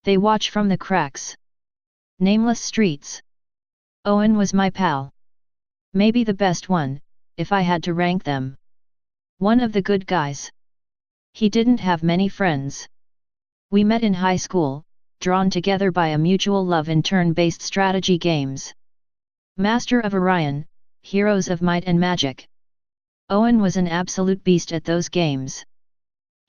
They watch from the cracks. Nameless streets. Owen was my pal. Maybe the best one, if I had to rank them. One of the good guys. He didn't have many friends. We met in high school, drawn together by a mutual love in turn-based strategy games. Master of Orion, Heroes of Might and Magic. Owen was an absolute beast at those games.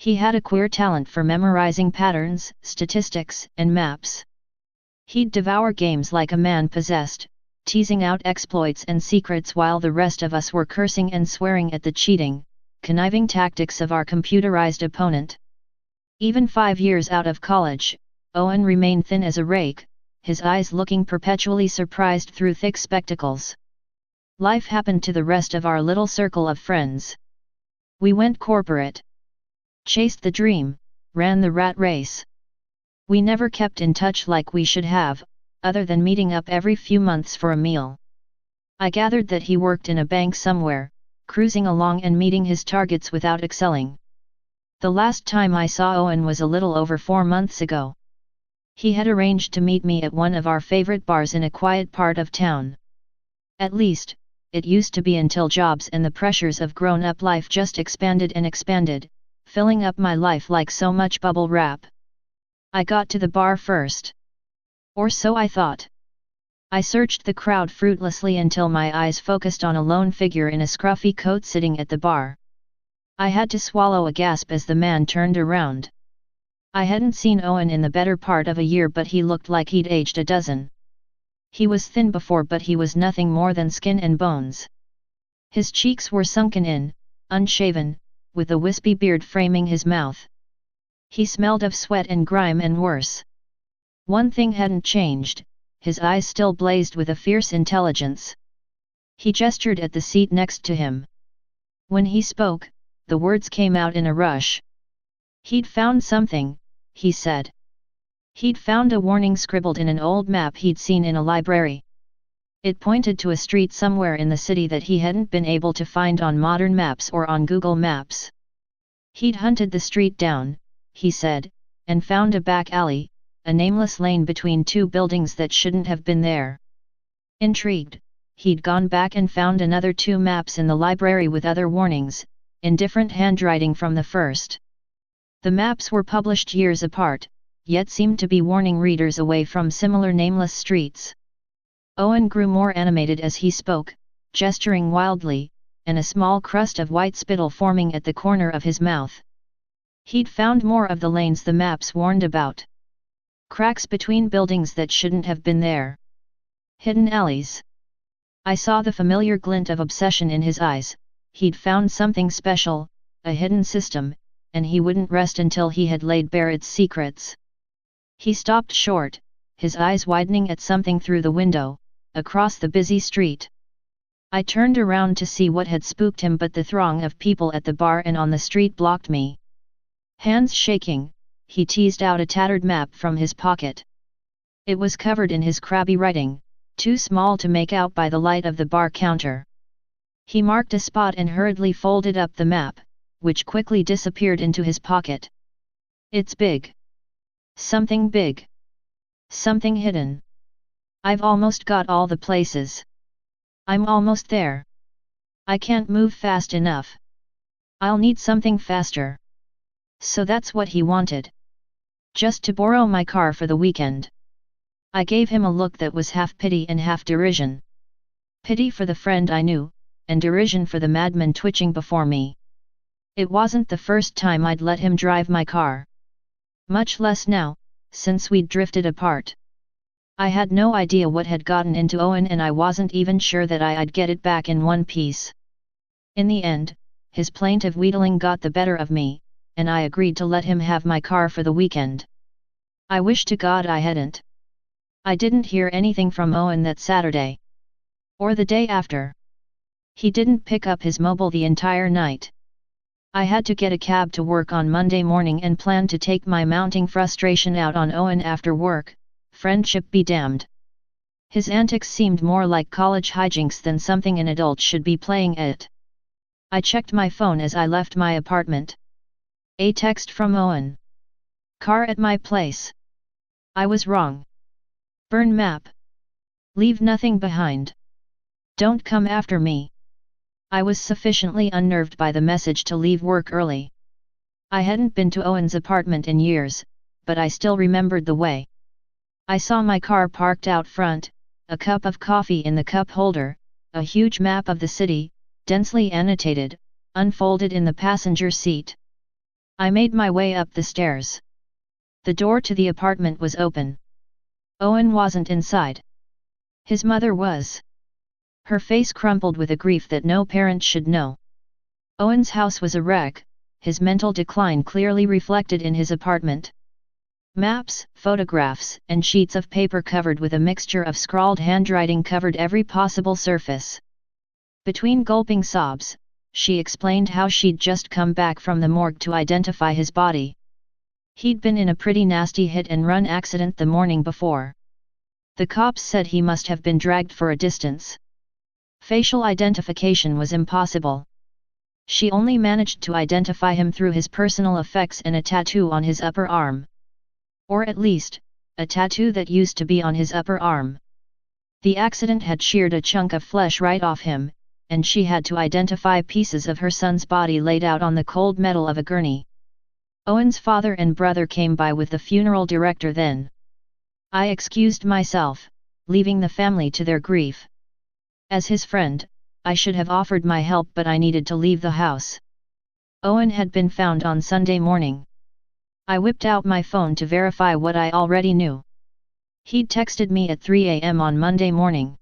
He had a queer talent for memorizing patterns, statistics, and maps. He'd devour games like a man possessed, teasing out exploits and secrets while the rest of us were cursing and swearing at the cheating, conniving tactics of our computerized opponent. Even 5 years out of college, Owen remained thin as a rake, his eyes looking perpetually surprised through thick spectacles. Life happened to the rest of our little circle of friends. We went corporate. Chased the dream, ran the rat race. We never kept in touch like we should have, other than meeting up every few months for a meal. I gathered that he worked in a bank somewhere, cruising along and meeting his targets without excelling. The last time I saw Owen was a little over 4 months ago. He had arranged to meet me at one of our favorite bars in a quiet part of town. At least, it used to be until jobs and the pressures of grown-up life just expanded and expanded, filling up my life like so much bubble wrap. I got to the bar first. Or so I thought. I searched the crowd fruitlessly until my eyes focused on a lone figure in a scruffy coat sitting at the bar. I had to swallow a gasp as the man turned around. I hadn't seen Owen in the better part of a year, but he looked like he'd aged a dozen. He was thin before, but he was nothing more than skin and bones. His cheeks were sunken in, unshaven, with a wispy beard framing his mouth. He smelled of sweat and grime, and worse. One thing hadn't changed, his eyes still blazed with a fierce intelligence. He gestured at the seat next to him. When he spoke, the words came out in a rush. He'd found something, he said. He'd found a warning scribbled in an old map he'd seen in a library. It pointed to a street somewhere in the city that he hadn't been able to find on modern maps or on Google Maps. He'd hunted the street down, he said, and found a back alley, a nameless lane between 2 buildings that shouldn't have been there. Intrigued, he'd gone back and found another 2 maps in the library with other warnings, in different handwriting from the first. The maps were published years apart, yet seemed to be warning readers away from similar nameless streets. Owen grew more animated as he spoke, gesturing wildly, and a small crust of white spittle forming at the corner of his mouth. He'd found more of the lanes the maps warned about. Cracks between buildings that shouldn't have been there. Hidden alleys. I saw the familiar glint of obsession in his eyes. He'd found something special, a hidden system, and he wouldn't rest until he had laid bare its secrets. He stopped short, his eyes widening at something through the window, across the busy street. I turned around to see what had spooked him, but the throng of people at the bar and on the street blocked me. Hands shaking, he teased out a tattered map from his pocket. It was covered in his crabby writing, too small to make out by the light of the bar counter. He marked a spot and hurriedly folded up the map, which quickly disappeared into his pocket. It's big. Something big. Something hidden. I've almost got all the places. I'm almost there. I can't move fast enough. I'll need something faster. So that's what he wanted. Just to borrow my car for the weekend. I gave him a look that was half pity and half derision. Pity for the friend I knew, and derision for the madman twitching before me. It wasn't the first time I'd let him drive my car. Much less now, since we'd drifted apart. I had no idea what had gotten into Owen, and I wasn't even sure that I'd get it back in one piece. In the end, his plaintive wheedling got the better of me, and I agreed to let him have my car for the weekend. I wish to God I hadn't. I didn't hear anything from Owen that Saturday. Or the day after. He didn't pick up his mobile the entire night. I had to get a cab to work on Monday morning and planned to take my mounting frustration out on Owen after work, friendship be damned. His antics seemed more like college hijinks than something an adult should be playing at. I checked my phone as I left my apartment. A text from Owen. Car at my place. I was wrong. Burn map. Leave nothing behind. Don't come after me. I was sufficiently unnerved by the message to leave work early. I hadn't been to Owen's apartment in years, but I still remembered the way. I saw my car parked out front, a cup of coffee in the cup holder, a huge map of the city, densely annotated, unfolded in the passenger seat. I made my way up the stairs. The door to the apartment was open. Owen wasn't inside. His mother was. Her face crumpled with a grief that no parent should know. Owen's house was a wreck, his mental decline clearly reflected in his apartment. Maps, photographs, and sheets of paper covered with a mixture of scrawled handwriting covered every possible surface. Between gulping sobs, she explained how she'd just come back from the morgue to identify his body. He'd been in a pretty nasty hit-and-run accident the morning before. The cops said he must have been dragged for a distance. Facial identification was impossible. She only managed to identify him through his personal effects and a tattoo on his upper arm. Or at least, a tattoo that used to be on his upper arm. The accident had sheared a chunk of flesh right off him, and she had to identify pieces of her son's body laid out on the cold metal of a gurney. Owen's father and brother came by with the funeral director then. I excused myself, leaving the family to their grief. As his friend, I should have offered my help, but I needed to leave the house. Owen had been found on Sunday morning. I whipped out my phone to verify what I already knew. He'd texted me at 3 a.m. on Monday morning.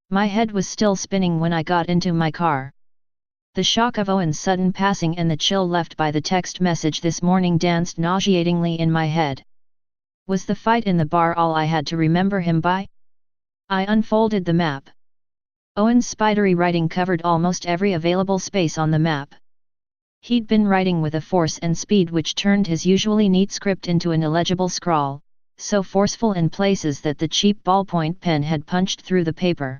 My head was still spinning when I got into my car. The shock of Owen's sudden passing and the chill left by the text message this morning danced nauseatingly in my head. Was the fight in the bar all I had to remember him by? I unfolded the map. Owen's spidery writing covered almost every available space on the map. He'd been writing with a force and speed which turned his usually neat script into an illegible scrawl, so forceful in places that the cheap ballpoint pen had punched through the paper.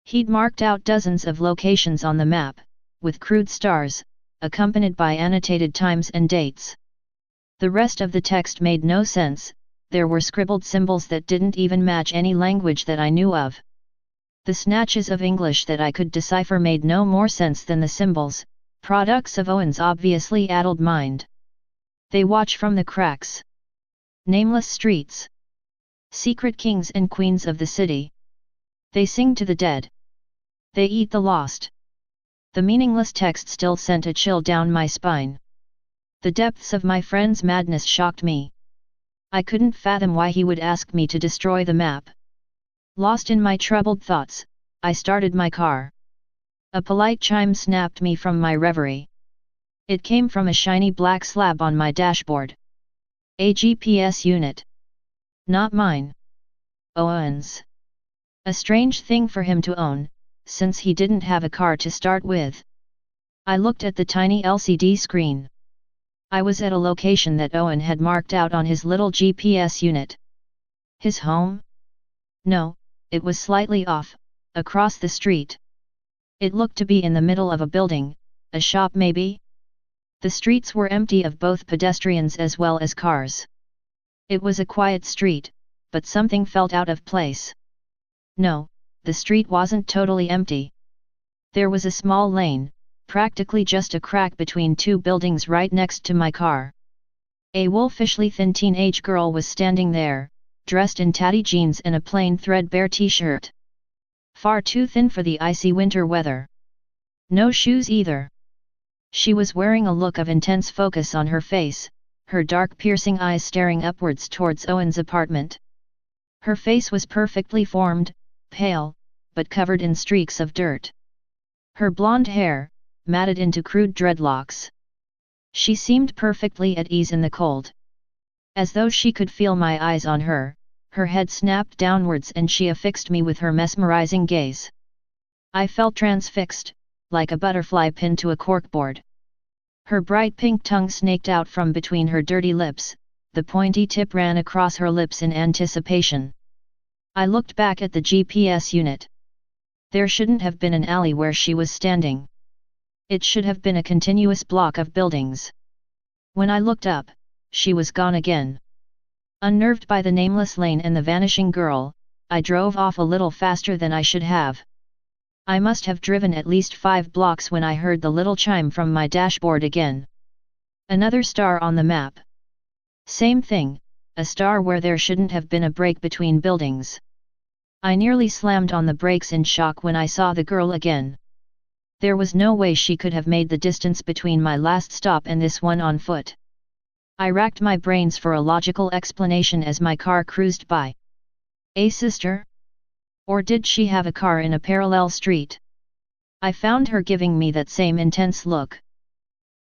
He'd marked out dozens of locations on the map, with crude stars, accompanied by annotated times and dates. The rest of the text made no sense. There were scribbled symbols that didn't even match any language that I knew of. The snatches of English that I could decipher made no more sense than the symbols, products of Owen's obviously addled mind. They watch from the cracks. Nameless streets. Secret kings and queens of the city. They sing to the dead. They eat the lost. The meaningless text still sent a chill down my spine. The depths of my friend's madness shocked me. I couldn't fathom why he would ask me to destroy the map. Lost in my troubled thoughts, I started my car. A polite chime snapped me from my reverie. It came from a shiny black slab on my dashboard. A GPS unit. Not mine. Owen's. A strange thing for him to own, since he didn't have a car to start with. I looked at the tiny LCD screen. I was at a location that Owen had marked out on his little GPS unit. His home? No, it was slightly off, across the street. It looked to be in the middle of a building, a shop maybe? The streets were empty of both pedestrians as well as cars. It was a quiet street, but something felt out of place. No, the street wasn't totally empty. There was a small lane, practically just a crack between two buildings right next to my car. A wolfishly thin teenage girl was standing there, dressed in tatty jeans and a plain threadbare t-shirt. Far too thin for the icy winter weather. No shoes either. She was wearing a look of intense focus on her face, her dark piercing eyes staring upwards towards Owen's apartment. Her face was perfectly formed, pale, but covered in streaks of dirt. Her blonde hair, matted into crude dreadlocks. She seemed perfectly at ease in the cold. As though she could feel my eyes on her, her head snapped downwards and she affixed me with her mesmerizing gaze. I felt transfixed, like a butterfly pinned to a corkboard. Her bright pink tongue snaked out from between her dirty lips, the pointy tip ran across her lips in anticipation. I looked back at the GPS unit. There shouldn't have been an alley where she was standing. It should have been a continuous block of buildings. When I looked up, she was gone again. Unnerved by the nameless lane and the vanishing girl, I drove off a little faster than I should have. I must have driven at least 5 blocks when I heard the little chime from my dashboard again. Another star on the map. Same thing, a star where there shouldn't have been a break between buildings. I nearly slammed on the brakes in shock when I saw the girl again. There was no way she could have made the distance between my last stop and this one on foot. I racked my brains for a logical explanation as my car cruised by. A sister? Or did she have a car in a parallel street? I found her giving me that same intense look.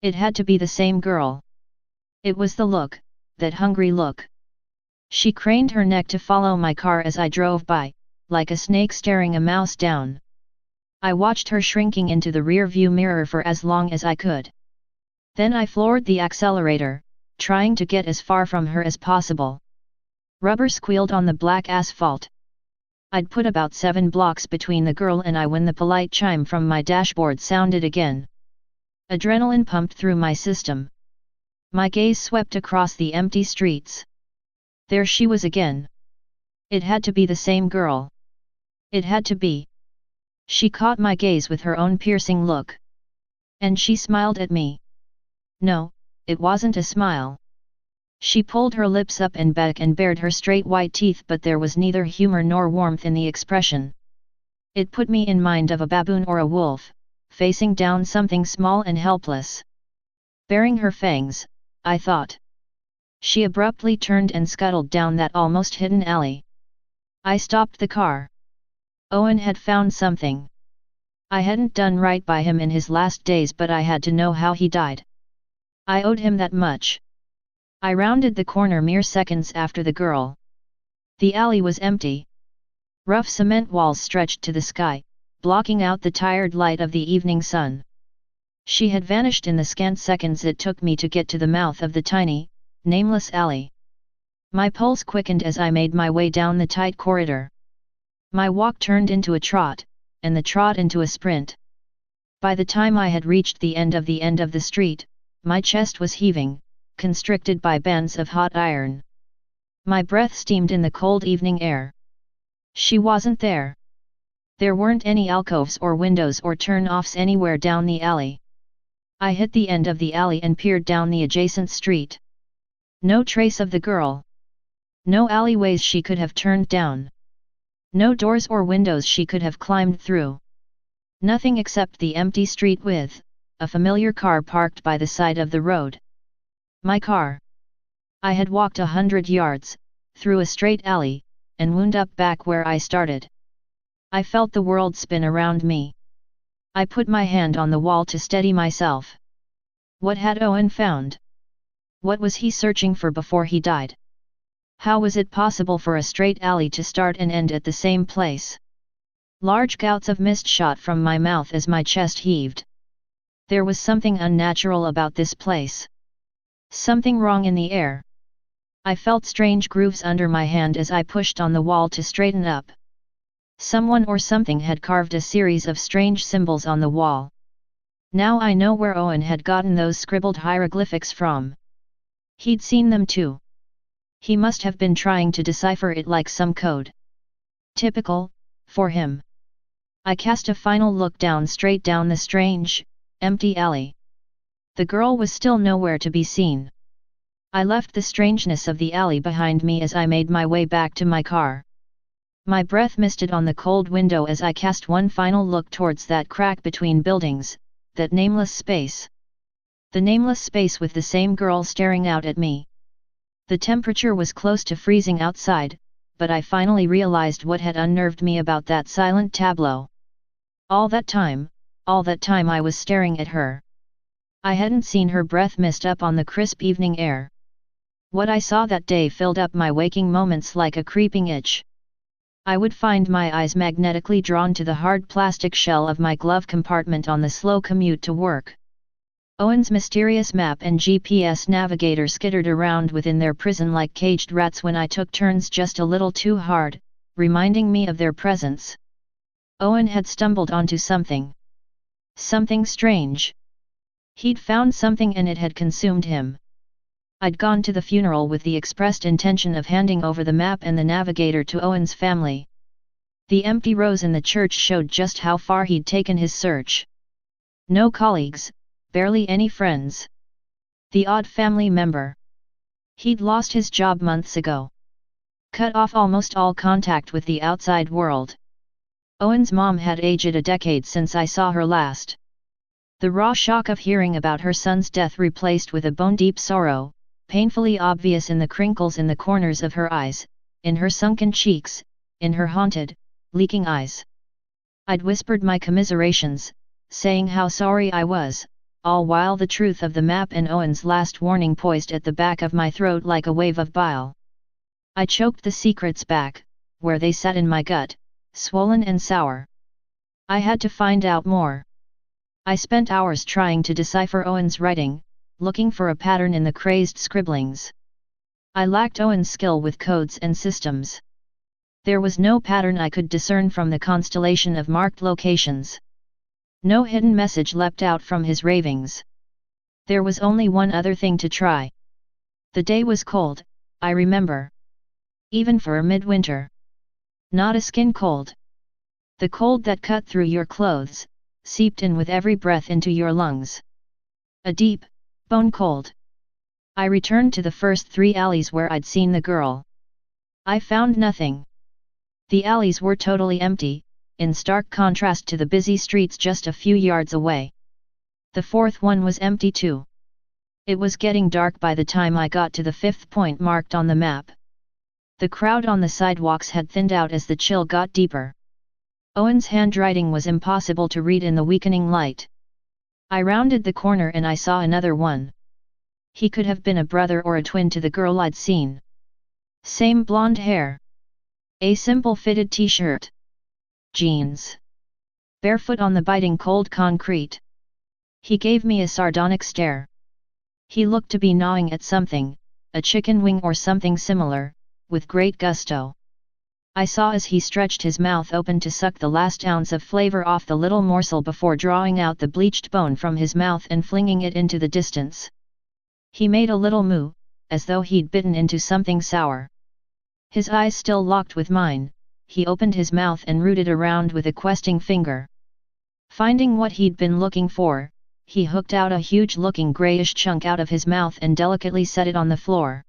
It had to be the same girl. It was the look, that hungry look. She craned her neck to follow my car as I drove by, like a snake staring a mouse down. I watched her shrinking into the rear-view mirror for as long as I could. Then I floored the accelerator, trying to get as far from her as possible. Rubber squealed on the black asphalt. I'd put about 7 blocks between the girl and I when the polite chime from my dashboard sounded again. Adrenaline pumped through my system. My gaze swept across the empty streets. There she was again. It had to be the same girl. It had to be. She caught my gaze with her own piercing look. And she smiled at me. No, it wasn't a smile. She pulled her lips up and back and bared her straight white teeth, but there was neither humor nor warmth in the expression. It put me in mind of a baboon or a wolf, facing down something small and helpless. Baring her fangs, I thought. She abruptly turned and scuttled down that almost hidden alley. I stopped the car. Owen had found something. I hadn't done right by him in his last days, but I had to know how he died. I owed him that much. I rounded the corner mere seconds after the girl. The alley was empty. Rough cement walls stretched to the sky, blocking out the tired light of the evening sun. She had vanished in the scant seconds it took me to get to the mouth of the tiny, nameless alley. My pulse quickened as I made my way down the tight corridor. My walk turned into a trot, and the trot into a sprint. By the time I had reached the end of the street, my chest was heaving, constricted by bands of hot iron. My breath steamed in the cold evening air. She wasn't there. There weren't any alcoves or windows or turn-offs anywhere down the alley. I hit the end of the alley and peered down the adjacent street. No trace of the girl. No alleyways she could have turned down. No doors or windows she could have climbed through. Nothing except the empty street with a familiar car parked by the side of the road. My car. I had walked 100 yards, through a straight alley, and wound up back where I started. I felt the world spin around me. I put my hand on the wall to steady myself. What had Owen found? What was he searching for before he died? How was it possible for a straight alley to start and end at the same place? Large gouts of mist shot from my mouth as my chest heaved. There was something unnatural about this place. Something wrong in the air. I felt strange grooves under my hand as I pushed on the wall to straighten up. Someone or something had carved a series of strange symbols on the wall. Now I know where Owen had gotten those scribbled hieroglyphics from. He'd seen them too. He must have been trying to decipher it like some code. Typical, for him. I cast a final look straight down the strange, empty alley. The girl was still nowhere to be seen. I left the strangeness of the alley behind me as I made my way back to my car. My breath misted on the cold window as I cast one final look towards that crack between buildings, that nameless space. The nameless space with the same girl staring out at me. The temperature was close to freezing outside, but I finally realized what had unnerved me about that silent tableau. All that time, All that time I was staring at her. I hadn't seen her breath mist up on the crisp evening air. What I saw that day filled up my waking moments like a creeping itch. I would find my eyes magnetically drawn to the hard plastic shell of my glove compartment on the slow commute to work. Owen's mysterious map and GPS navigator skittered around within their prison like caged rats when I took turns just a little too hard, reminding me of their presence. Owen had stumbled onto something. Something strange. He'd found something and it had consumed him. I'd gone to the funeral with the expressed intention of handing over the map and the navigator to Owen's family. The empty rows in the church showed just how far he'd taken his search. No colleagues, barely any friends. The odd family member. He'd lost his job months ago. Cut off almost all contact with the outside world. Owen's mom had aged a decade since I saw her last. The raw shock of hearing about her son's death replaced with a bone-deep sorrow, painfully obvious in the crinkles in the corners of her eyes, in her sunken cheeks, in her haunted, leaking eyes. I'd whispered my commiserations, saying how sorry I was, all while the truth of the map and Owen's last warning poised at the back of my throat like a wave of bile. I choked the secrets back, where they sat in my gut, swollen and sour. I had to find out more. I spent hours trying to decipher Owen's writing, looking for a pattern in the crazed scribblings. I lacked Owen's skill with codes and systems. There was no pattern I could discern from the constellation of marked locations. No hidden message leapt out from his ravings. There was only one other thing to try. The day was cold, I remember. Even for a midwinter. Not a skin cold. The cold that cut through your clothes, seeped in with every breath into your lungs. A deep, bone cold. I returned to the first 3 alleys where I'd seen the girl. I found nothing. The alleys were totally empty, in stark contrast to the busy streets just a few yards away. The 4th one was empty too. It was getting dark by the time I got to the 5th point marked on the map. The crowd on the sidewalks had thinned out as the chill got deeper. Owen's handwriting was impossible to read in the weakening light. I rounded the corner and I saw another one. He could have been a brother or a twin to the girl I'd seen. Same blonde hair. A simple fitted t-shirt. Jeans. Barefoot on the biting cold concrete. He gave me a sardonic stare. He looked to be gnawing at something, a chicken wing or something similar, with great gusto. I saw as he stretched his mouth open to suck the last ounce of flavor off the little morsel before drawing out the bleached bone from his mouth and flinging it into the distance. He made a little moo, as though he'd bitten into something sour. His eyes still locked with mine, he opened his mouth and rooted around with a questing finger. Finding what he'd been looking for, he hooked out a huge-looking grayish chunk out of his mouth and delicately set it on the floor.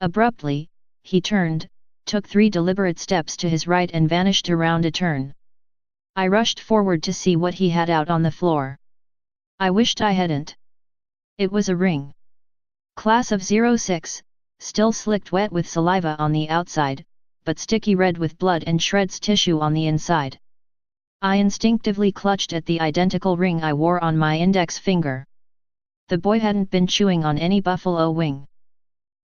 Abruptly, he turned, took 3 deliberate steps to his right and vanished around a turn. I rushed forward to see what he had out on the floor. I wished I hadn't. It was a ring. Class of 06, still slicked wet with saliva on the outside, but sticky red with blood and shreds tissue on the inside. I instinctively clutched at the identical ring I wore on my index finger. The boy hadn't been chewing on any buffalo wing.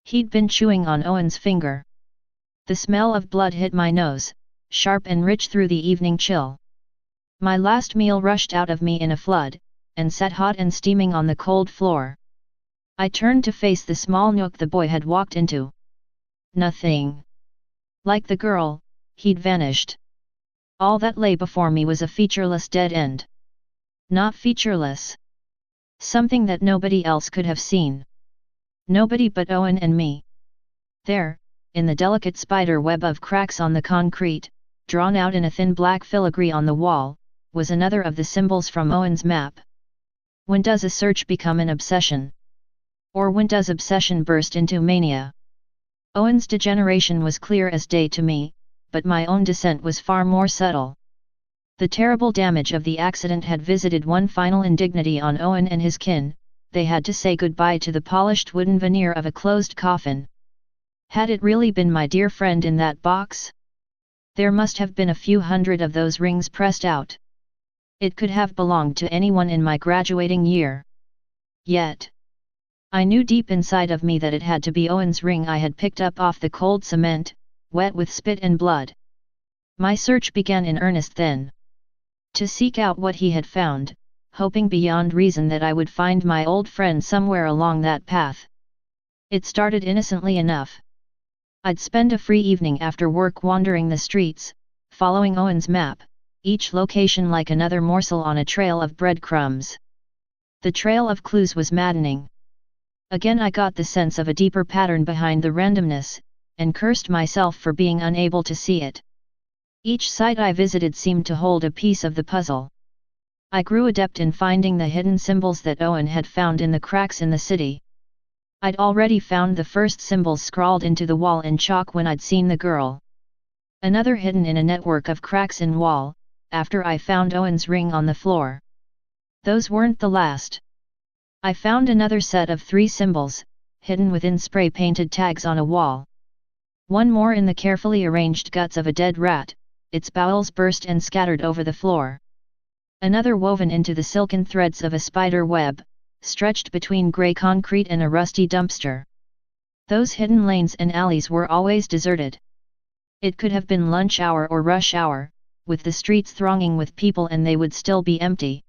He'd been chewing on Owen's finger. The smell of blood hit my nose, sharp and rich through the evening chill. My last meal rushed out of me in a flood, and sat hot and steaming on the cold floor. I turned to face the small nook the boy had walked into. Nothing. Like the girl, he'd vanished. All that lay before me was a featureless dead end. Not featureless. Something that nobody else could have seen. Nobody but Owen and me. There, in the delicate spider web of cracks on the concrete, drawn out in a thin black filigree on the wall, was another of the symbols from Owen's map. When does a search become an obsession? Or when does obsession burst into mania? Owen's degeneration was clear as day to me, but my own descent was far more subtle. The terrible damage of the accident had visited one final indignity on Owen and his kin. They had to say goodbye to the polished wooden veneer of a closed coffin. Had it really been my dear friend in that box? There must have been a few hundred of those rings pressed out. It could have belonged to anyone in my graduating year. Yet, I knew deep inside of me that it had to be Owen's ring I had picked up off the cold cement, wet with spit and blood. My search began in earnest then. To seek out what he had found, hoping beyond reason that I would find my old friend somewhere along that path. It started innocently enough. I'd spend a free evening after work wandering the streets, following Owen's map, each location like another morsel on a trail of breadcrumbs. The trail of clues was maddening. Again I got the sense of a deeper pattern behind the randomness, and cursed myself for being unable to see it. Each site I visited seemed to hold a piece of the puzzle. I grew adept in finding the hidden symbols that Owen had found in the cracks in the city. I'd already found the first symbols scrawled into the wall in chalk when I'd seen the girl. Another hidden in a network of cracks in wall, after I found Owen's ring on the floor. Those weren't the last. I found another set of 3 symbols, hidden within spray-painted tags on a wall. One more in the carefully arranged guts of a dead rat, its bowels burst and scattered over the floor. Another woven into the silken threads of a spider web, stretched between grey concrete and a rusty dumpster. Those hidden lanes and alleys were always deserted. It could have been lunch hour or rush hour, with the streets thronging with people, and they would still be empty.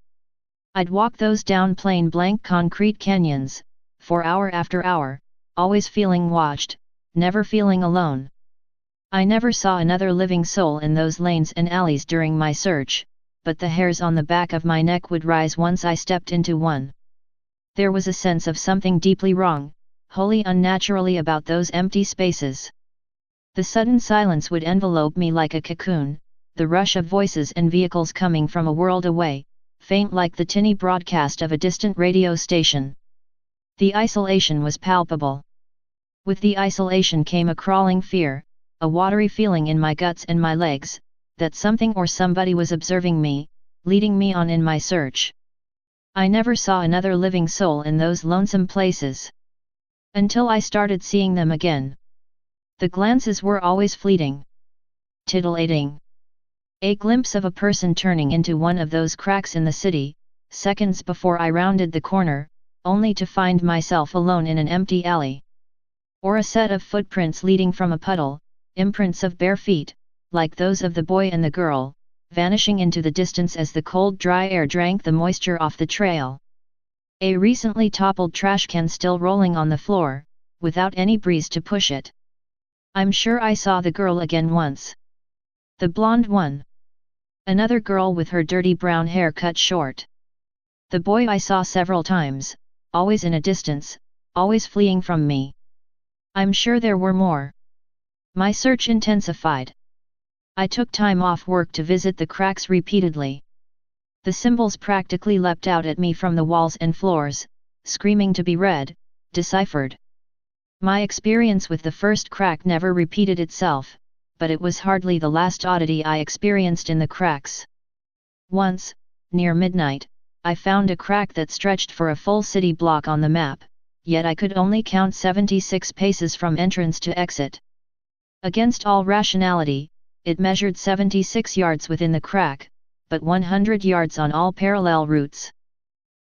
I'd walk those down plain blank concrete canyons, for hour after hour, always feeling watched, never feeling alone. I never saw another living soul in those lanes and alleys during my search, but the hairs on the back of my neck would rise once I stepped into one. There was a sense of something deeply wrong, wholly unnaturally about those empty spaces. The sudden silence would envelope me like a cocoon, the rush of voices and vehicles coming from a world away, faint like the tinny broadcast of a distant radio station. The isolation was palpable. With the isolation came a crawling fear, a watery feeling in my guts and my legs, that something or somebody was observing me, leading me on in my search. I never saw another living soul in those lonesome places. Until I started seeing them again. The glances were always fleeting. Titillating. A glimpse of a person turning into one of those cracks in the city, seconds before I rounded the corner, only to find myself alone in an empty alley. Or a set of footprints leading from a puddle, imprints of bare feet, like those of the boy and the girl, vanishing into the distance as the cold dry air drank the moisture off the trail. A recently toppled trash can still rolling on the floor, without any breeze to push it. I'm sure I saw the girl again once. The blonde one. Another girl with her dirty brown hair cut short. The boy I saw several times, always in a distance, always fleeing from me. I'm sure there were more. My search intensified. I took time off work to visit the cracks repeatedly. The symbols practically leapt out at me from the walls and floors, screaming to be read, deciphered. My experience with the first crack never repeated itself, but it was hardly the last oddity I experienced in the cracks. Once, near midnight, I found a crack that stretched for a full city block on the map, yet I could only count 76 paces from entrance to exit. Against all rationality, it measured 76 yards within the crack, but 100 yards on all parallel routes.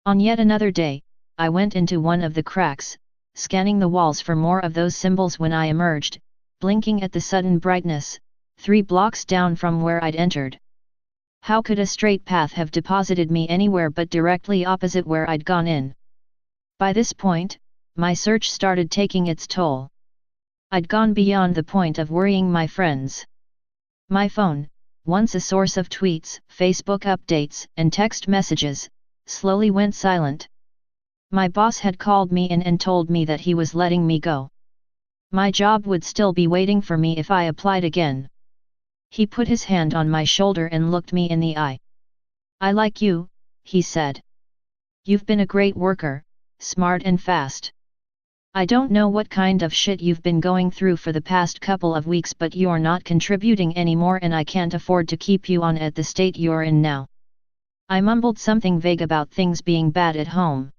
On yet another day, I went into one of the cracks, scanning the walls for more of those symbols when I emerged, blinking at the sudden brightness, 3 blocks down from where I'd entered. How could a straight path have deposited me anywhere but directly opposite where I'd gone in? By this point, my search started taking its toll. I'd gone beyond the point of worrying my friends. My phone, once a source of tweets, Facebook updates, and text messages, slowly went silent. My boss had called me in and told me that he was letting me go. My job would still be waiting for me if I applied again. He put his hand on my shoulder and looked me in the eye. "I like you," he said. "You've been a great worker, smart and fast. I don't know what kind of shit you've been going through for the past couple of weeks, but you're not contributing anymore and I can't afford to keep you on at the state you're in now." I mumbled something vague about things being bad at home.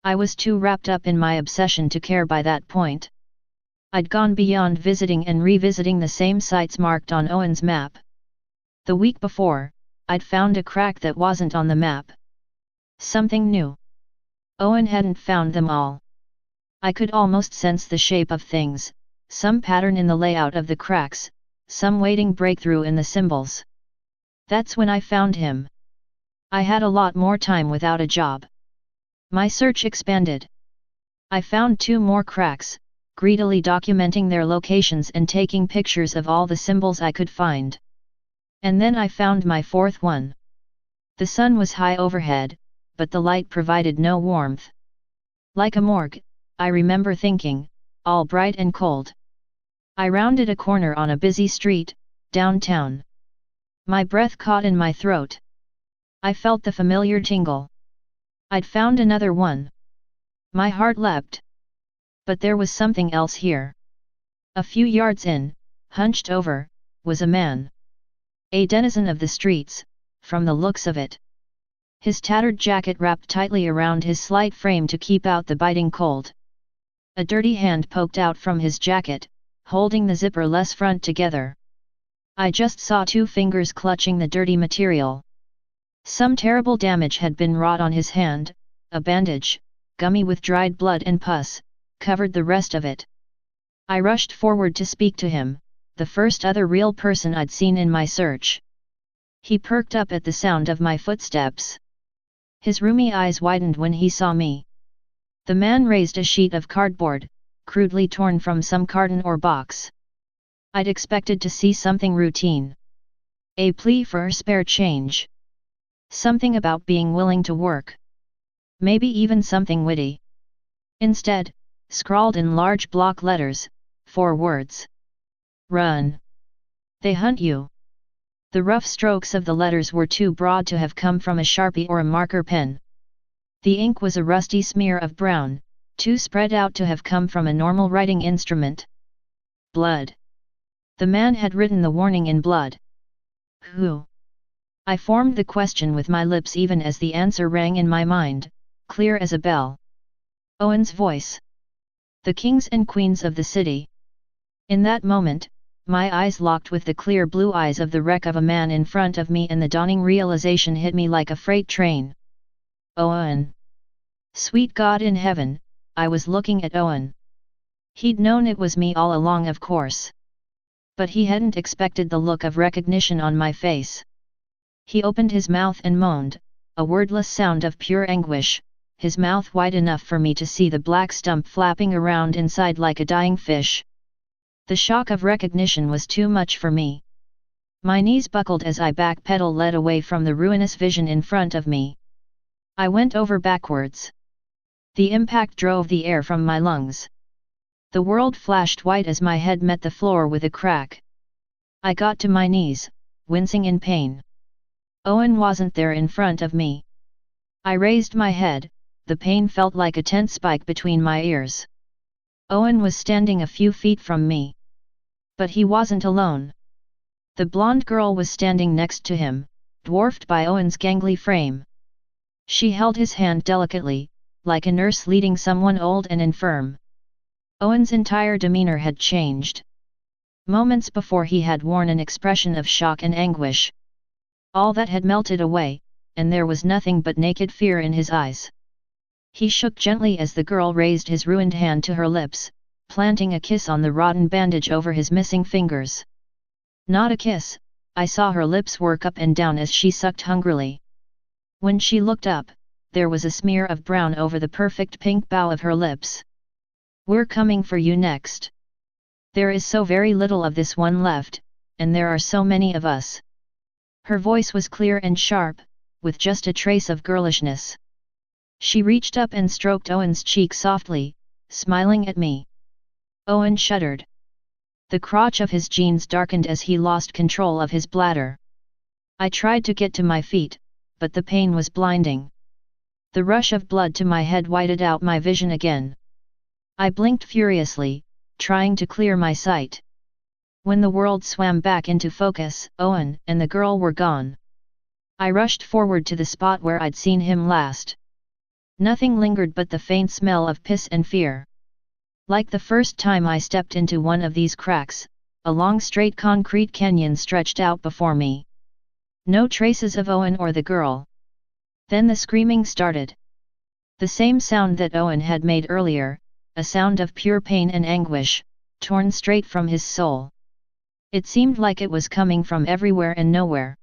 I was too wrapped up in my obsession to care by that point. I'd gone beyond visiting and revisiting the same sites marked on Owen's map. The week before, I'd found a crack that wasn't on the map. Something new. Owen hadn't found them all. I could almost sense the shape of things, some pattern in the layout of the cracks, some waiting breakthrough in the symbols. That's when I found him. I had a lot more time without a job. My search expanded. I found 2 more cracks, greedily documenting their locations and taking pictures of all the symbols I could find. And then I found my 4th one. The sun was high overhead, but the light provided no warmth. Like a morgue, I remember thinking, all bright and cold. I rounded a corner on a busy street, downtown. My breath caught in my throat. I felt the familiar tingle. I'd found another one. My heart leapt. But there was something else here. A few yards in, hunched over, was a man. A denizen of the streets, from the looks of it. His tattered jacket wrapped tightly around his slight frame to keep out the biting cold. A dirty hand poked out from his jacket, holding the zipper-less front together. I just saw 2 fingers clutching the dirty material. Some terrible damage had been wrought on his hand. A bandage, gummy with dried blood and pus, covered the rest of it. I rushed forward to speak to him, the first other real person I'd seen in my search. He perked up at the sound of my footsteps. His roomy eyes widened when he saw me. The man raised a sheet of cardboard, crudely torn from some carton or box. I'd expected to see something routine. A plea for spare change. Something about being willing to work. Maybe even something witty. Instead, scrawled in large block letters, 4 words. Run. They hunt you. The rough strokes of the letters were too broad to have come from a Sharpie or a marker pen. The ink was a rusty smear of brown, too spread out to have come from a normal writing instrument. Blood. The man had written the warning in blood. Who? I formed the question with my lips even as the answer rang in my mind, clear as a bell. Owen's voice. The kings and queens of the city. In that moment, my eyes locked with the clear blue eyes of the wreck of a man in front of me, and the dawning realization hit me like a freight train. Owen. Sweet God in heaven, I was looking at Owen. He'd known it was me all along, of course. But he hadn't expected the look of recognition on my face. He opened his mouth and moaned, a wordless sound of pure anguish, his mouth wide enough for me to see the black stump flapping around inside like a dying fish. The shock of recognition was too much for me. My knees buckled as I backpedal led away from the ruinous vision in front of me. I went over backwards. The impact drove the air from my lungs. The world flashed white as my head met the floor with a crack. I got to my knees, wincing in pain. Owen wasn't there in front of me. I raised my head, the pain felt like a tense spike between my ears. Owen was standing a few feet from me. But he wasn't alone. The blonde girl was standing next to him, dwarfed by Owen's gangly frame. She held his hand delicately, like a nurse leading someone old and infirm. Owen's entire demeanor had changed. Moments before he had worn an expression of shock and anguish. All that had melted away, and there was nothing but naked fear in his eyes. He shook gently as the girl raised his ruined hand to her lips, planting a kiss on the rotten bandage over his missing fingers. Not a kiss, I saw her lips work up and down as she sucked hungrily. When she looked up, there was a smear of brown over the perfect pink bow of her lips. We're coming for you next. There is so very little of this one left, and there are so many of us. Her voice was clear and sharp, with just a trace of girlishness. She reached up and stroked Owen's cheek softly, smiling at me. Owen shuddered. The crotch of his jeans darkened as he lost control of his bladder. I tried to get to my feet, but the pain was blinding. The rush of blood to my head whited out my vision again. I blinked furiously, trying to clear my sight. When the world swam back into focus, Owen and the girl were gone. I rushed forward to the spot where I'd seen him last. Nothing lingered but the faint smell of piss and fear. Like the first time I stepped into one of these cracks, a long straight concrete canyon stretched out before me. No traces of Owen or the girl. Then the screaming started. The same sound that Owen had made earlier, a sound of pure pain and anguish, torn straight from his soul. It seemed like it was coming from everywhere and nowhere.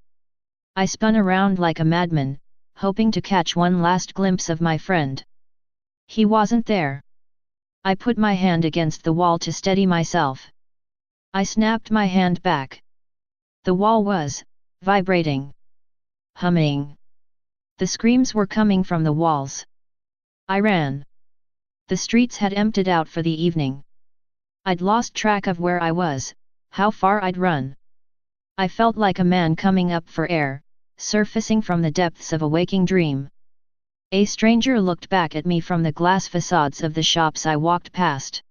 I spun around like a madman, hoping to catch one last glimpse of my friend. He wasn't there. I put my hand against the wall to steady myself. I snapped my hand back. The wall was vibrating. Humming. The screams were coming from the walls. I ran. The streets had emptied out for the evening. I'd lost track of where I was, how far I'd run. I felt like a man coming up for air, surfacing from the depths of a waking dream. A stranger looked back at me from the glass facades of the shops I walked past.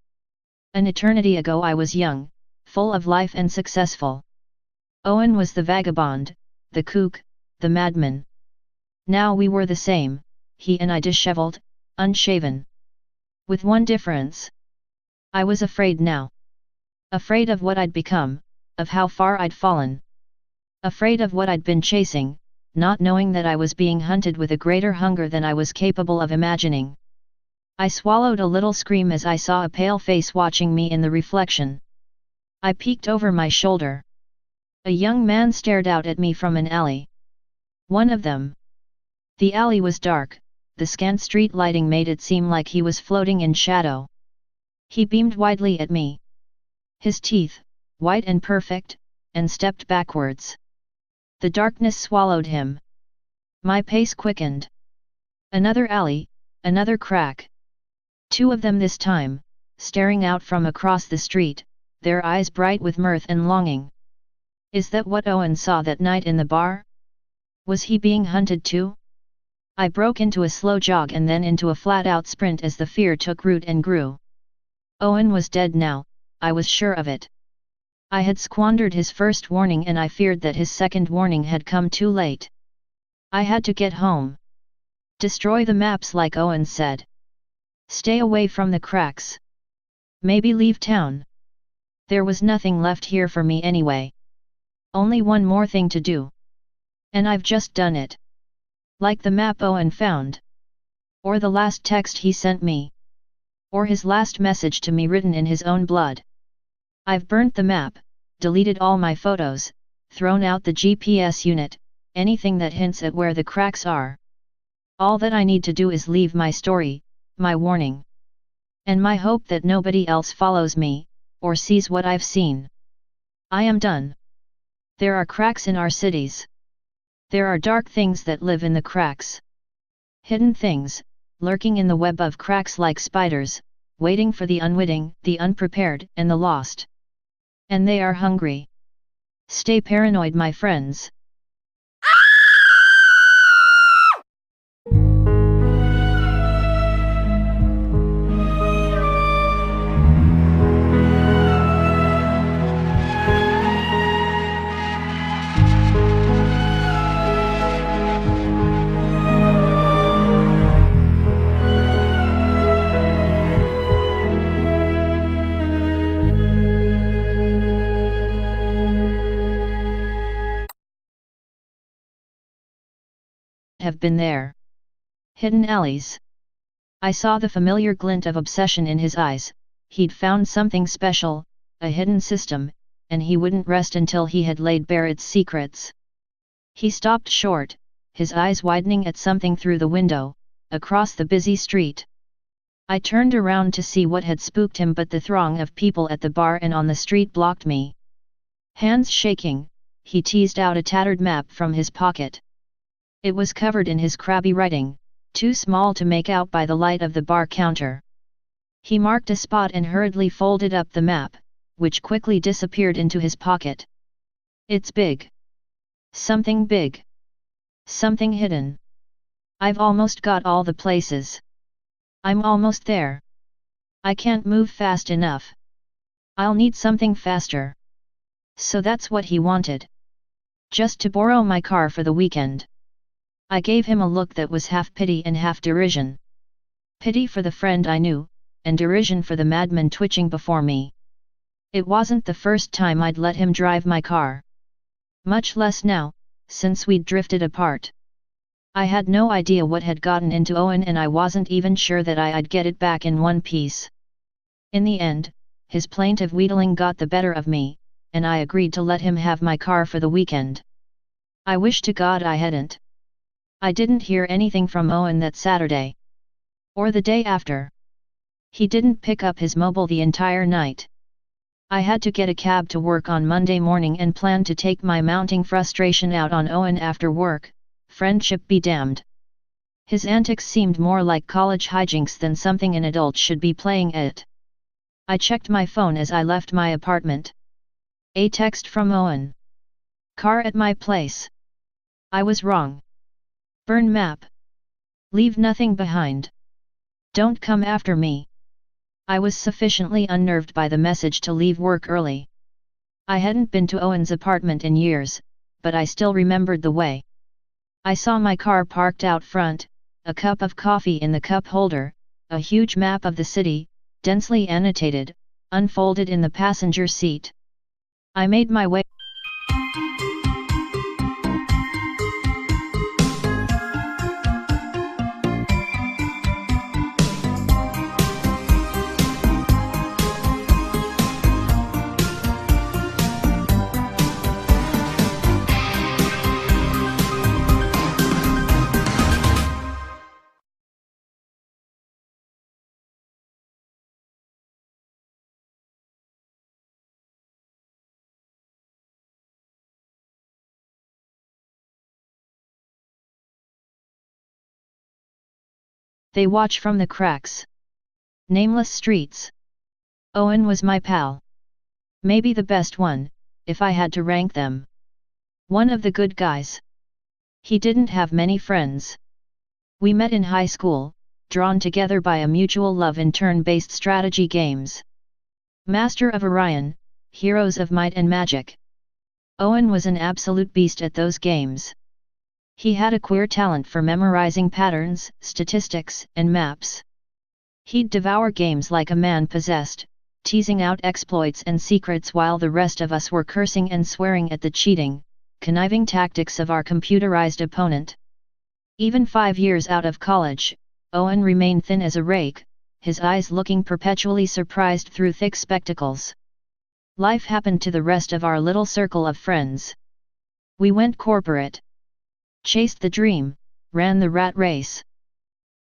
An eternity ago I was young, full of life and successful. Owen was the vagabond, the kook, the madman. Now we were the same, he and I disheveled, unshaven. With one difference. I was afraid now. Afraid of what I'd become, of how far I'd fallen. Afraid of what I'd been chasing, not knowing that I was being hunted with a greater hunger than I was capable of imagining. I swallowed a little scream as I saw a pale face watching me in the reflection. I peeked over my shoulder. A young man stared out at me from an alley. One of them. The alley was dark, the scant street lighting made it seem like he was floating in shadow. He beamed widely at me. His teeth, white and perfect, and stepped backwards. The darkness swallowed him. My pace quickened. Another alley, another crack. Two of them this time, staring out from across the street, their eyes bright with mirth and longing. Is that what Owen saw that night in the bar? Was he being hunted too? I broke into a slow jog and then into a flat-out sprint as the fear took root and grew. Owen was dead now, I was sure of it. I had squandered his first warning and I feared that his second warning had come too late. I had to get home. Destroy the maps like Owen said. Stay away from the cracks. Maybe leave town. There was nothing left here for me anyway. Only one more thing to do. And I've just done it. Like the map Owen found. Or the last text he sent me. Or his last message to me written in his own blood. I've burnt the map, deleted all my photos, thrown out the GPS unit, anything that hints at where the cracks are. All that I need to do is leave my story, my warning. And my hope that nobody else follows me, or sees what I've seen. I am done. There are cracks in our cities. There are dark things that live in the cracks. Hidden things, lurking in the web of cracks like spiders, waiting for the unwitting, the unprepared, and the lost. And they are hungry. Stay paranoid, my friends. Have been there. Hidden alleys. I saw the familiar glint of obsession in his eyes. He'd found something special, a hidden system, and he wouldn't rest until he had laid bare its secrets. He stopped short, his eyes widening at something through the window, across the busy street. I turned around to see what had spooked him, but the throng of people at the bar and on the street blocked me. Hands shaking, he teased out a tattered map from his pocket. It was covered in his crabby writing, too small to make out by the light of the bar counter. He marked a spot and hurriedly folded up the map, which quickly disappeared into his pocket. It's big. Something big. Something hidden. I've almost got all the places. I'm almost there. I can't move fast enough. I'll need something faster. So that's what he wanted. Just to borrow my car for the weekend. I gave him a look that was half pity and half derision. Pity for the friend I knew, and derision for the madman twitching before me. It wasn't the first time I'd let him drive my car. Much less now, since we'd drifted apart. I had no idea what had gotten into Owen, and I wasn't even sure that I'd get it back in one piece. In the end, his plaintive wheedling got the better of me, and I agreed to let him have my car for the weekend. I wish to God I hadn't. I didn't hear anything from Owen that Saturday. Or the day after. He didn't pick up his mobile the entire night. I had to get a cab to work on Monday morning and planned to take my mounting frustration out on Owen after work, friendship be damned. His antics seemed more like college hijinks than something an adult should be playing at. I checked my phone as I left my apartment. A text from Owen. Car at my place. I was wrong. Burn map. Leave nothing behind. Don't come after me. I was sufficiently unnerved by the message to leave work early. I hadn't been to Owen's apartment in years, but I still remembered the way. I saw my car parked out front, a cup of coffee in the cup holder, a huge map of the city, densely annotated, unfolded in the passenger seat. I made my way. They watch from the cracks. Nameless streets. Owen was my pal. Maybe the best one, if I had to rank them. One of the good guys. He didn't have many friends. We met in high school, drawn together by a mutual love in turn-based strategy games. Master of Orion, Heroes of Might and Magic. Owen was an absolute beast at those games. He had a queer talent for memorizing patterns, statistics, and maps. He'd devour games like a man possessed, teasing out exploits and secrets while the rest of us were cursing and swearing at the cheating, conniving tactics of our computerized opponent. Even 5 years out of college, Owen remained thin as a rake, his eyes looking perpetually surprised through thick spectacles. Life happened to the rest of our little circle of friends. We went corporate. Chased the dream, ran the rat race.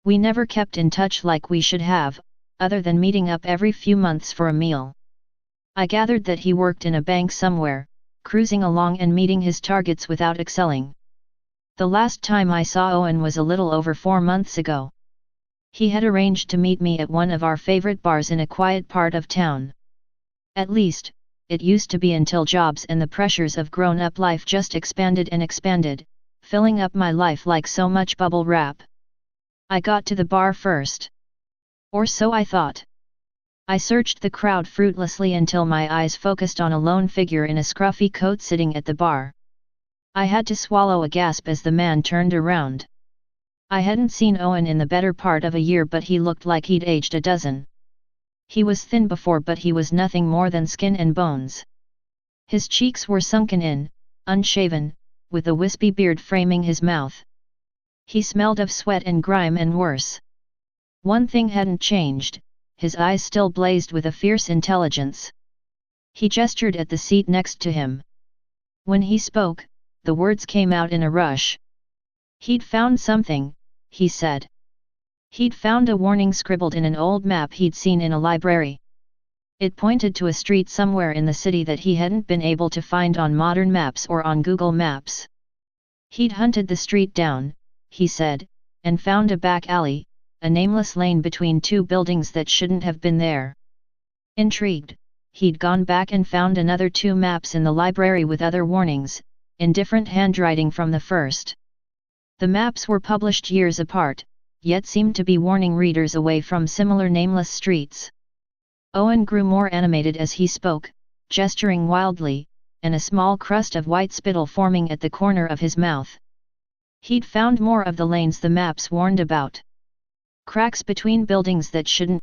We never kept in touch like we should have, other than meeting up every few months for a meal. I gathered that he worked in a bank somewhere, cruising along and meeting his targets without excelling. The last time I saw Owen was a little over 4 months ago. He had arranged to meet me at one of our favorite bars in a quiet part of town. At least, it used to be until jobs and the pressures of grown-up life just expanded and expanded, filling up my life like so much bubble wrap. I got to the bar first. Or so I thought. I searched the crowd fruitlessly until my eyes focused on a lone figure in a scruffy coat sitting at the bar. I had to swallow a gasp as the man turned around. I hadn't seen Owen in the better part of a year, but he looked like he'd aged a dozen. He was thin before, but he was nothing more than skin and bones. His cheeks were sunken in, unshaven, with a wispy beard framing his mouth. He smelled of sweat and grime, and worse. One thing hadn't changed, his eyes still blazed with a fierce intelligence. He gestured at the seat next to him. When he spoke, the words came out in a rush. He'd found something, he said. He'd found a warning scribbled in an old map he'd seen in a library. It pointed to a street somewhere in the city that he hadn't been able to find on modern maps or on Google Maps. He'd hunted the street down, he said, and found a back alley, a nameless lane between 2 buildings that shouldn't have been there. Intrigued, he'd gone back and found another 2 maps in the library with other warnings, in different handwriting from the first. The maps were published years apart, yet seemed to be warning readers away from similar nameless streets. Owen grew more animated as he spoke, gesturing wildly, and a small crust of white spittle forming at the corner of his mouth. He'd found more of the lanes the maps warned about. Cracks between buildings that shouldn't